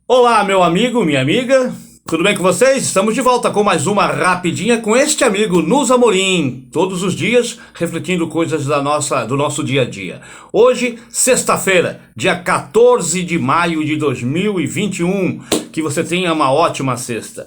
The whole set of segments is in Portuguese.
Olá, meu amigo, minha amiga, tudo bem com vocês? Estamos de volta com mais uma rapidinha com este amigo Nus Amorim, todos os dias refletindo coisas do nosso dia a dia. Hoje, sexta-feira, dia 14 de maio de 2021, que você tenha uma ótima sexta.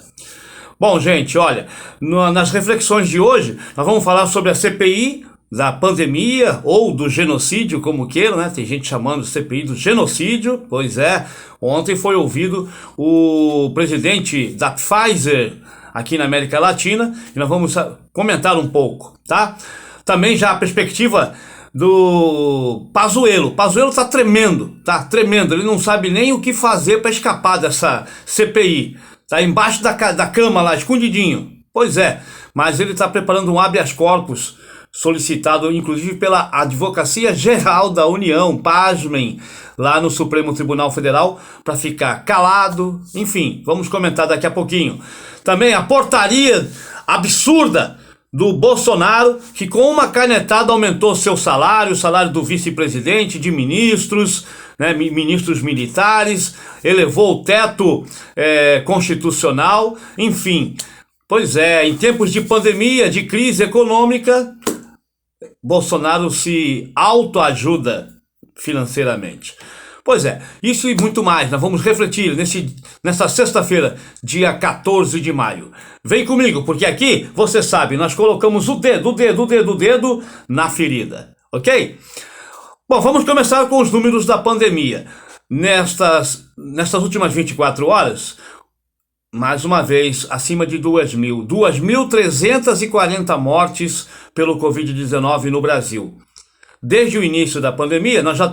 Bom, gente, olha, nas reflexões de hoje, nós vamos falar sobre a CPI da pandemia ou do genocídio, como queiram, né? Tem gente chamando de CPI do genocídio. Pois é, ontem foi ouvido o presidente da Pfizer aqui na América Latina e nós vamos comentar um pouco, tá? Também já a perspectiva do Pazuello. Pazuello tá tremendo, ele não sabe nem o que fazer para escapar dessa CPI. Tá embaixo da cama lá, escondidinho. Pois é, mas ele está preparando um habeas corpus, solicitado inclusive pela Advocacia Geral da União, pasmem, lá no Supremo Tribunal Federal, para ficar calado. Enfim, vamos comentar daqui a pouquinho. Também a portaria absurda do Bolsonaro, que com uma canetada aumentou seu salário, o salário do vice-presidente, de ministros, né, ministros militares, elevou o teto constitucional, enfim. Pois é, em tempos de pandemia, de crise econômica, Bolsonaro se autoajuda financeiramente. Pois é, isso e muito mais, nós vamos refletir nessa sexta-feira, dia 14 de maio. Vem comigo, porque aqui, você sabe, nós colocamos o dedo na ferida, ok? Bom, vamos começar com os números da pandemia. Nestas últimas 24 horas, mais uma vez, acima de 2.340 mortes pelo Covid-19 no Brasil. Desde o início da pandemia, nós já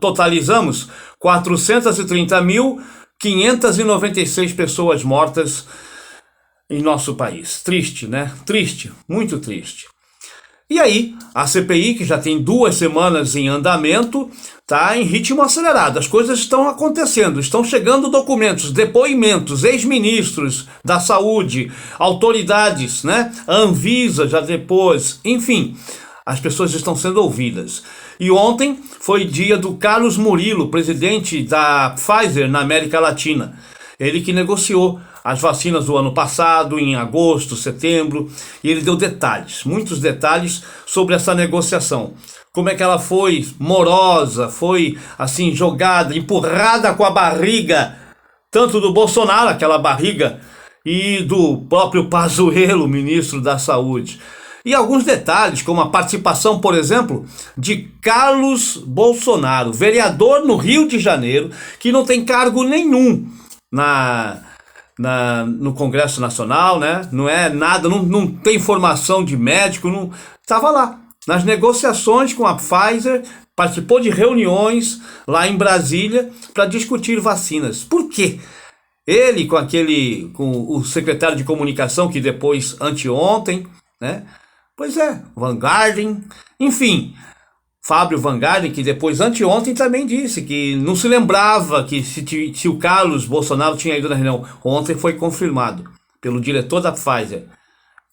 totalizamos 430.596 pessoas mortas em nosso país. Triste, né? Triste, muito triste. E aí, a CPI, que já tem 2 semanas em andamento, está em ritmo acelerado. As coisas estão acontecendo, estão chegando documentos, depoimentos, ex-ministros da saúde, autoridades, né? A Anvisa já depois, enfim, as pessoas estão sendo ouvidas. E ontem foi dia do Carlos Murilo, presidente da Pfizer na América Latina. Ele que negociou as vacinas do ano passado, em agosto, setembro, e ele deu detalhes, muitos detalhes sobre essa negociação. Como é que ela foi morosa, foi assim jogada, empurrada com a barriga, tanto do Bolsonaro, aquela barriga, e do próprio Pazuello, ministro da Saúde. E alguns detalhes, como a participação, por exemplo, de Carlos Bolsonaro, vereador no Rio de Janeiro, que não tem cargo nenhum no Congresso Nacional, né? Não é nada, não tem formação de médico, não estava lá nas negociações com a Pfizer, participou de reuniões lá em Brasília para discutir vacinas. Por quê? Ele com o secretário de comunicação, que depois, anteontem, né? Pois é, Van Garden, enfim, Fábio Van Garden, que depois, anteontem, também disse que não se lembrava que se o Carlos Bolsonaro tinha ido na reunião. Ontem foi confirmado pelo diretor da Pfizer.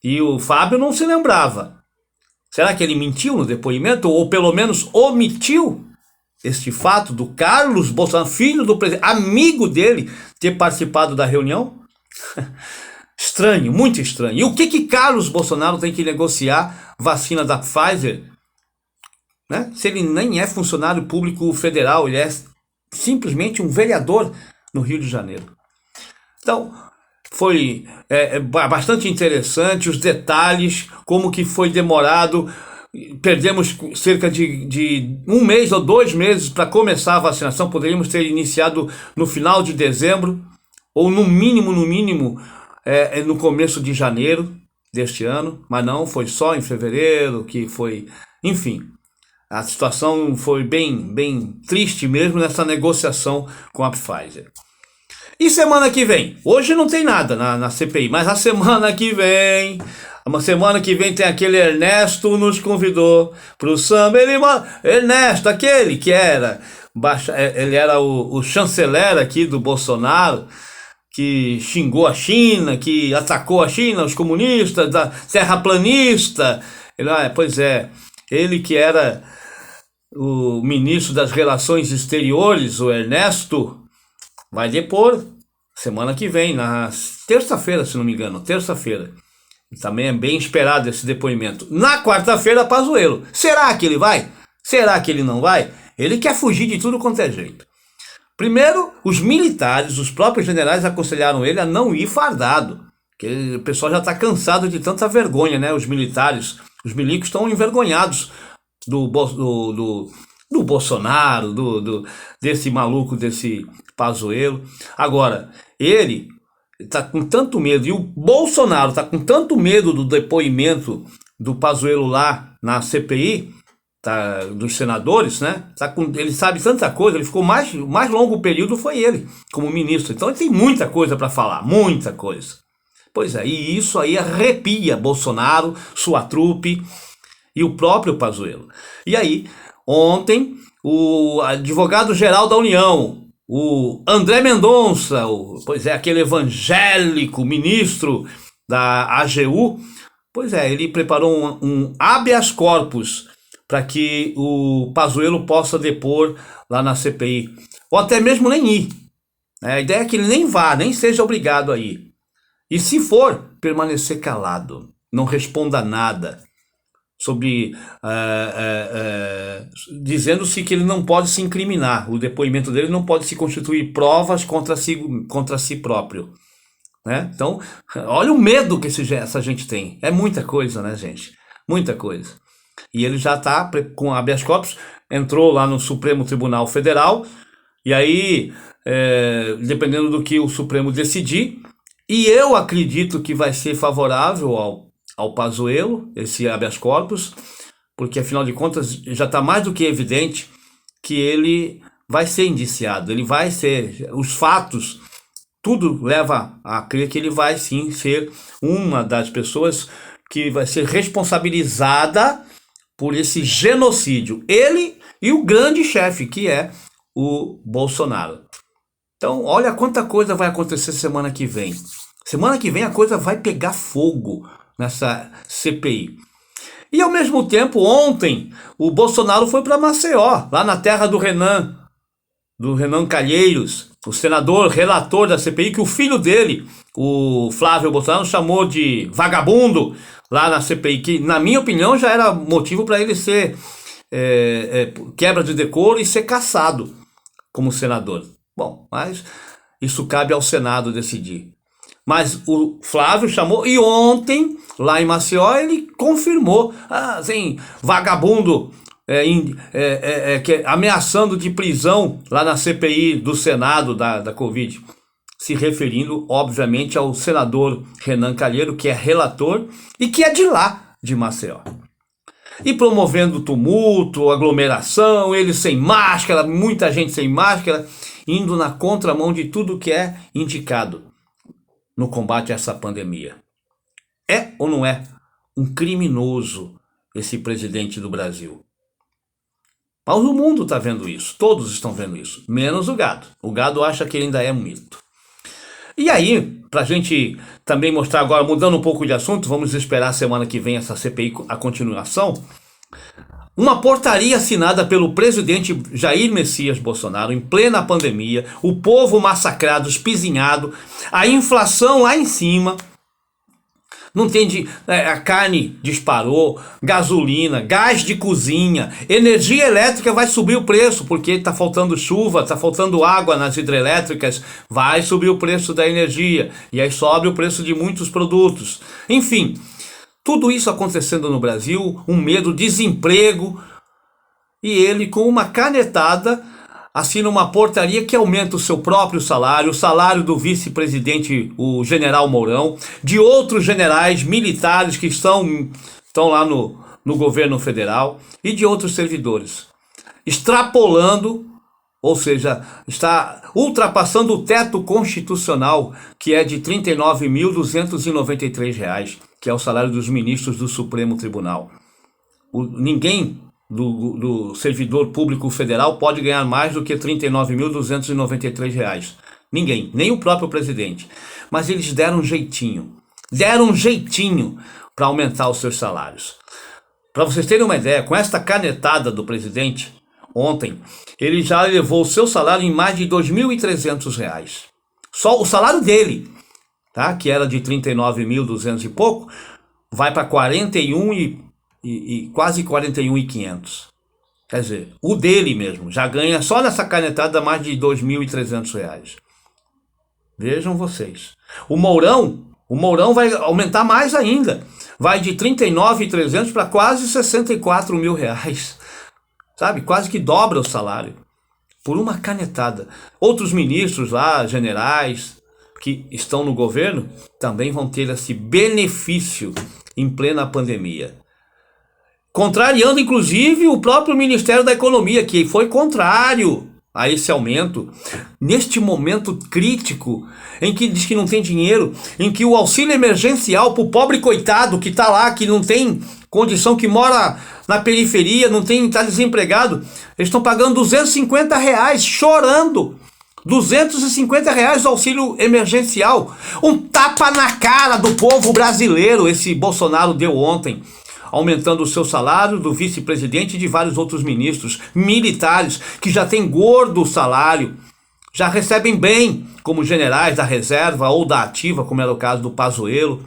E o Fábio não se lembrava. Será que ele mentiu no depoimento? Ou pelo menos omitiu este fato do Carlos Bolsonaro, filho do presidente, amigo dele, ter participado da reunião? Estranho, muito estranho. E o que Carlos Bolsonaro tem que negociar vacina da Pfizer, né? Se ele nem é funcionário público federal, ele é simplesmente um vereador no Rio de Janeiro. Então, foi bastante interessante os detalhes, como que foi demorado. Perdemos cerca de 1 mês ou 2 meses para começar a vacinação. Poderíamos ter iniciado no final de dezembro, ou no mínimo, no começo de janeiro deste ano, mas não, foi só em fevereiro que foi, enfim. A situação foi bem triste mesmo nessa negociação com a Pfizer. E semana que vem? Hoje não tem nada na CPI, mas a semana que vem tem aquele Ernesto nos convidou para o samba. Ernesto, aquele que ele era o chanceler aqui do Bolsonaro, que xingou a China, que atacou a China, os comunistas, da terraplanista. Pois é, ele que era o ministro das Relações Exteriores, o Ernesto, vai depor semana que vem, na terça-feira, se não me engano, terça-feira. Também é bem esperado esse depoimento. Na quarta-feira, Pazuello. Será que ele vai? Será que ele não vai? Ele quer fugir de tudo quanto é jeito. Primeiro, os militares, os próprios generais aconselharam ele a não ir fardado. Porque o pessoal já está cansado de tanta vergonha, né? Os militares, os milicos estão envergonhados do Bolsonaro, desse maluco, desse Pazuello. Agora, ele está com tanto medo, e o Bolsonaro está com tanto medo do depoimento do Pazuello lá na CPI, tá, dos senadores, né? Ele sabe tanta coisa, ele ficou mais longo período foi ele, como ministro. Então ele tem muita coisa para falar, muita coisa. Pois é, e isso aí arrepia Bolsonaro, sua trupe e o próprio Pazuello. E aí, ontem, o advogado-geral da União, o André Mendonça, pois é, aquele evangélico ministro da AGU, pois é, ele preparou um habeas corpus para que o Pazuello possa depor lá na CPI, ou até mesmo nem ir. A ideia é que ele nem vá, nem seja obrigado a ir. E se for, permanecer calado, não responda nada, sobre dizendo-se que ele não pode se incriminar, o depoimento dele não pode se constituir provas contra si próprio. Né? Então, olha o medo que essa gente tem. É muita coisa, né, gente? Muita coisa. E ele já está com habeas corpus, entrou lá no Supremo Tribunal Federal, e aí, dependendo do que o Supremo decidir, e eu acredito que vai ser favorável ao Pazuello, esse habeas corpus, porque afinal de contas já está mais do que evidente que ele vai ser indiciado, ele vai ser, os fatos, tudo leva a crer que ele vai sim ser uma das pessoas que vai ser responsabilizada por esse genocídio, ele e o grande chefe, que é o Bolsonaro. Então, olha quanta coisa vai acontecer semana que vem. Semana que vem a coisa vai pegar fogo nessa CPI. E ao mesmo tempo, ontem, o Bolsonaro foi para Maceió, lá na terra do Renan Calheiros, o senador relator da CPI, que o filho dele, o Flávio Bolsonaro, chamou de vagabundo lá na CPI, que na minha opinião já era motivo para ele ser quebra de decoro e ser cassado como senador. Bom, mas isso cabe ao Senado decidir. Mas o Flávio chamou, e ontem, lá em Maceió, ele confirmou, assim, vagabundo, ameaçando de prisão lá na CPI do Senado da Covid, se referindo, obviamente, ao senador Renan Calheiro, que é relator e que é de lá, de Maceió. E promovendo tumulto, aglomeração, ele sem máscara, muita gente sem máscara, indo na contramão de tudo que é indicado no combate a essa pandemia. É ou não é um criminoso esse presidente do Brasil? Mas o mundo está vendo isso, todos estão vendo isso, menos o gado. O gado acha que ele ainda é um mito. E aí, para a gente também mostrar agora, mudando um pouco de assunto, vamos esperar semana que vem essa CPI, a continuação. Uma portaria assinada pelo presidente Jair Messias Bolsonaro em plena pandemia, o povo massacrado, espizinhado, a inflação lá em cima, não tem a carne disparou, gasolina, gás de cozinha, energia elétrica vai subir o preço, porque está faltando chuva, está faltando água nas hidrelétricas, vai subir o preço da energia, e aí sobe o preço de muitos produtos. Enfim, tudo isso acontecendo no Brasil, um medo, desemprego, e ele com uma canetada assina uma portaria que aumenta o seu próprio salário, o salário do vice-presidente, o general Mourão, de outros generais militares que estão lá no governo federal e de outros servidores, extrapolando, ou seja, está ultrapassando o teto constitucional, que é de R$ 39.293, que é o salário dos ministros do Supremo Tribunal. Ninguém do servidor público federal pode ganhar mais do que R$ 39.293. Ninguém, nem o próprio presidente. Mas eles deram um jeitinho para aumentar os seus salários. Para vocês terem uma ideia, com esta canetada do presidente, ontem, ele já elevou o seu salário em mais de R$ 2.300. Só o salário dele, tá? Que era de 39.200 e pouco, vai para 41 e quase 41.500. Quer dizer, o dele mesmo já ganha só nessa canetada mais de R$ 2.300. Vejam vocês. O Mourão vai aumentar mais ainda. Vai de 39.300 para quase 64 mil reais. Sabe? Quase que dobra o salário. Por uma canetada. Outros ministros lá, generais, que estão no governo, também vão ter esse benefício em plena pandemia. Contrariando, inclusive, o próprio Ministério da Economia, que foi contrário a esse aumento. Neste momento crítico, em que diz que não tem dinheiro, em que o auxílio emergencial para o pobre coitado que está lá, que não tem condição, que mora na periferia, não tem, está desempregado, eles estão pagando R$ 250, chorando. R$ 250 do auxílio emergencial. Um tapa na cara do povo brasileiro, esse Bolsonaro deu ontem, aumentando o seu salário do vice-presidente e de vários outros ministros militares que já têm gordo salário, já recebem bem, como generais da reserva ou da ativa, como era o caso do Pazuello,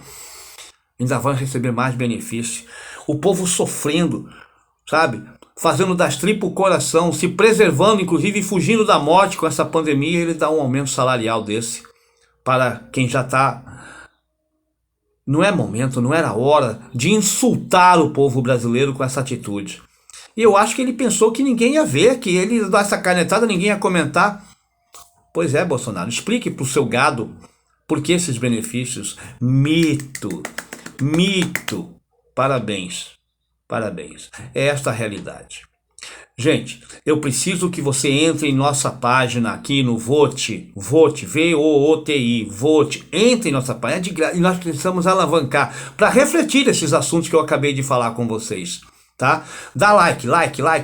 ainda vão receber mais benefício. O povo sofrendo, sabe? Fazendo das tripas o coração, se preservando, inclusive fugindo da morte com essa pandemia, ele dá um aumento salarial desse para quem já está. Não é momento, não era hora de insultar o povo brasileiro com essa atitude. E eu acho que ele pensou que ninguém ia ver, que ele dá essa canetada, ninguém ia comentar. Pois é, Bolsonaro, explique para o seu gado por que esses benefícios. Mito, mito. Parabéns, parabéns. É esta a realidade. Gente, eu preciso que você entre em nossa página aqui no Vote, V-O-O-T-I, Vote, entre em nossa página, é de graça, e nós precisamos alavancar para refletir esses assuntos que eu acabei de falar com vocês, tá? Dá like,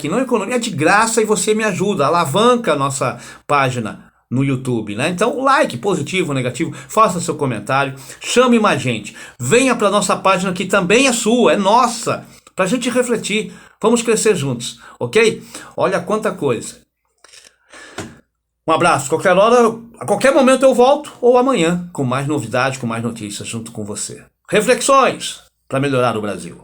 não economia, é de graça e você me ajuda, alavanca a nossa página no YouTube, né? Então, like, positivo, negativo, faça seu comentário, chame mais gente, venha para nossa página que também é sua, é nossa, para a gente refletir. Vamos crescer juntos, ok? Olha quanta coisa. Um abraço. Qualquer hora, a qualquer momento eu volto, ou amanhã, com mais novidades, com mais notícias junto com você. Reflexões para melhorar o Brasil.